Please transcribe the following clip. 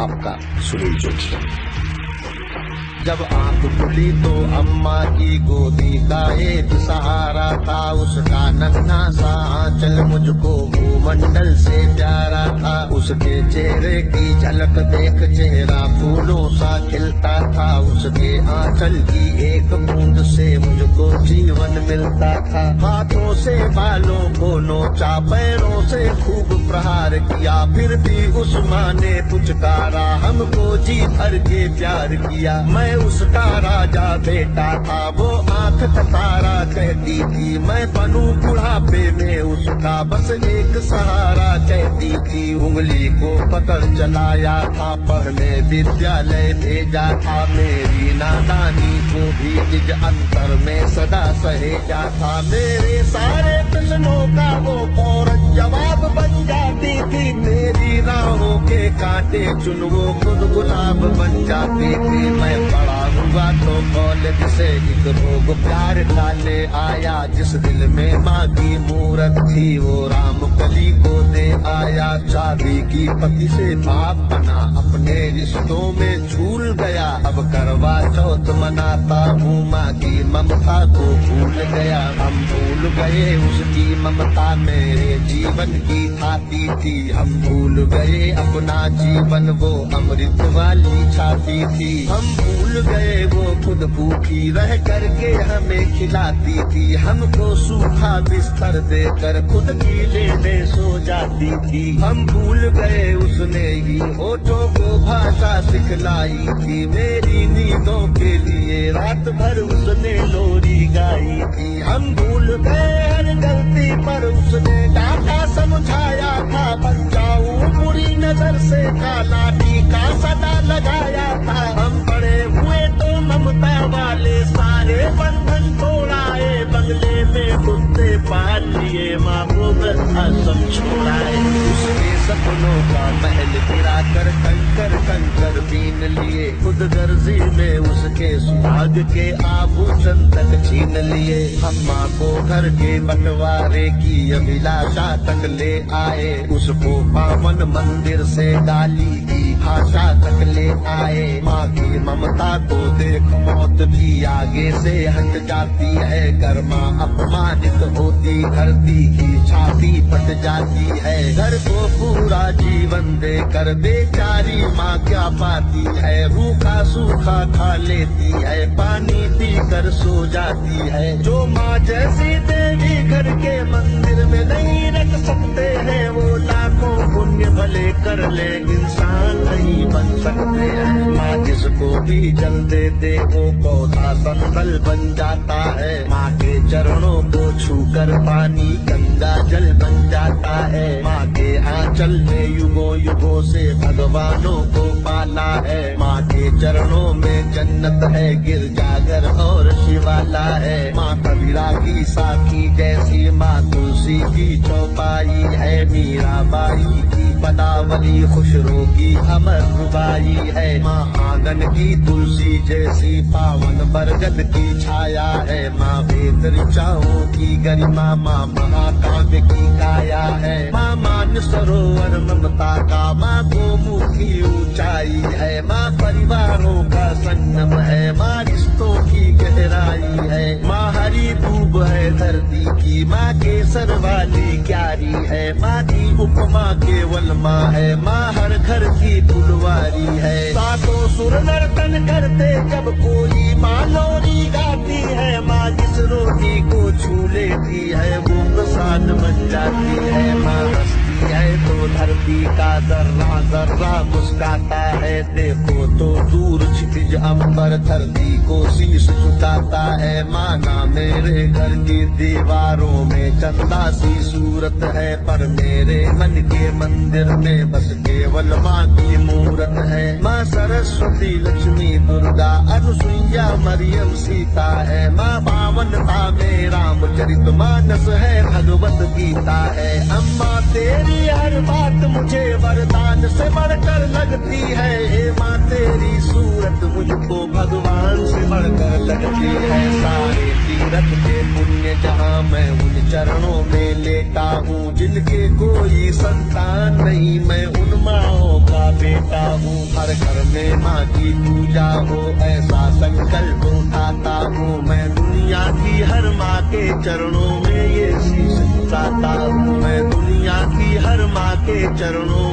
आपका सुनील जोशी। जब आंख खुली तो अम्मा की गोदी का एक सहारा था, उसका नन्हा सा आंचल मुझको भूमंडल से प्यारा था। उसके चेहरे की झलक देख चेहरा फूलों सा खिलता था, उसके आंचल की एक बूंद से मुझको जीवन मिलता था। हाथों से बालों को नोचा, पैरों से खूब प्रहार किया, फिर भी उस माँ ने पुचकारा, हमको जी भर के प्यार किया। मैं उसका राजा बेटा था, वो आंख तारा कहती थी, मैं बनूं बुढ़ापे में उसका बस एक सहारा कहती थी। उंगली को पकड़ चलाया था, पढ़ने विद्यालय भेजा था, मेरी नादानी को भी निज अंतर में सदा सहेजा था। मेरे सारे प्रश्नों का वो फौरन जवाब बन जाती थी, मेरी राहों के कांटे चुन वो खुद गुलाब बन जाती थी। मैं बड़ा हुआ तो कॉलेज से एक रोग प्यार डाले आया, जिस दिल में माँ की मूरत थी वो राम कली को दे आया। चाबी की पति से बाप बना, अपने रिश्तों में झूल गया, अब करवा चौथ मनाता हूँ, माँ की ममता को भूल गया। हम भूल गए उसकी ममता मेरे जीवन की छाती थी, हम भूल गए अपना जीवन वो अमृत वाली छाती थी। हम भूल गए वो खुद भूखी रह करके हमें खिलाती थी, हमको सूखा बिस्तर देकर खुद गीले में सो जाती थी। हम भूल गए उसने ही होठों को भाषा सिखलाई थी, मेरी नींदों के लिए रात भर उसने लोरी गाई थी। हम भूल गए हर गलती पर उसने डांटा समझाया था, बचाऊं बुरी नजर से काला टीका सदा लगाया था। हम बड़े हुए तो ममता वाले सारे बंधन तोड़ाए, बंगले में कुत्ते पाल लिए, माँ को आश्रम छोड़ाए। उसके सपनों का महल गिरा कर कंकर कंकर बीन लिए, खुद गर्जी में उसके सुहाग के आभूषण तक छीन लिए। अम्मा को घर के बंटवारे की अभिलाषा तक ले आए, उसको पावन मंदिर से गाली की भाषा तक ले आए। माँ की ममता को देख मौत भी आगे से हट जाती है, कर्मा अपमानित होती धरती की छाती फट जाती है। घर को पूरा जीवन देकर बेचारी माँ क्या पाती है, रूखा सूखा खा लेती है, पानी पीकर सो जाती है। जो माँ जैसी देवी घर के मंदिर में नहीं रख सकते हैं, वो लाखों पुण्य भले कर ले इंसान नहीं बन सकते हैं। माँ जिसको भी जल दे दे वो पौधा संभल बन जाता है, माँ के चरणों को छूकर पानी गंगा जल बन जाता है। माँ के आंचल में युगों युगों से भगवानों को पाला है, माँ के चरणों में जन्नत है, गिरजाघर और शिवाला है। माँ कबीरा की साखी जैसी माँ तुलसी की चौपाई है, मीराबाई की पदावली खुशरो की अमर रुबाई है। माँ आंगन की तुलसी जैसी पावन बरगद की छाया है, माँ वेद ऋचाओं की गरिमा, माँ महाकाव्य की काया है। माँ मान सरोवर ममता का, माँ गोमुखी ऊंचाई है, माँ परिवारों का संगम है, माँ रिश्तों की गहराई है। माँ हरी दूब है धरती की, माँ केसर वाली क्यारी है, माँ की उपमा केवल माँ है, माँ हर घर की फुलवारी है। सातों सुर नर्तन करते जब कोई माँ लोरी गाती है, माँ जिस रोटी को छू लेती है वो प्रसाद बन जाती है। माँ हंसती है तो धरती का जर्रा जर्रा मुस्काता है, देखो तो दूर क्षितिज अंबर धरती को शीश झुकाता है। माना मेरे घर की दीवारों में चंदा सी सूरत है, पर मेरे मन के मंदिर में बस केवल माँ की मूरत है। माँ सरस्वती लक्ष्मी दुर्गा अनुसुईया मरियम सीता है, माँ पावनता में रामचरित मानस है, भगवत गीता है। अम्मा तेरी हर बात मुझे वरदान से बढ़कर लगती है, हे माँ तेरी सूरत मुझको भगवान से बढ़कर लगते हैं। सारे तीरथ के पुण्य जहाँ मैं उन चरणों में लेता हूँ। जिनके कोई संतान नहीं मैं उन माँओं का बेटा हूँ। हर घर में माँ की पूजा हो ऐसा संकल्प उठाता हूँ। मैं दुनिया की हर माँ के चरणों में ये शीश झुकाता हूँ। मैं दुनिया की हर माँ के चरणों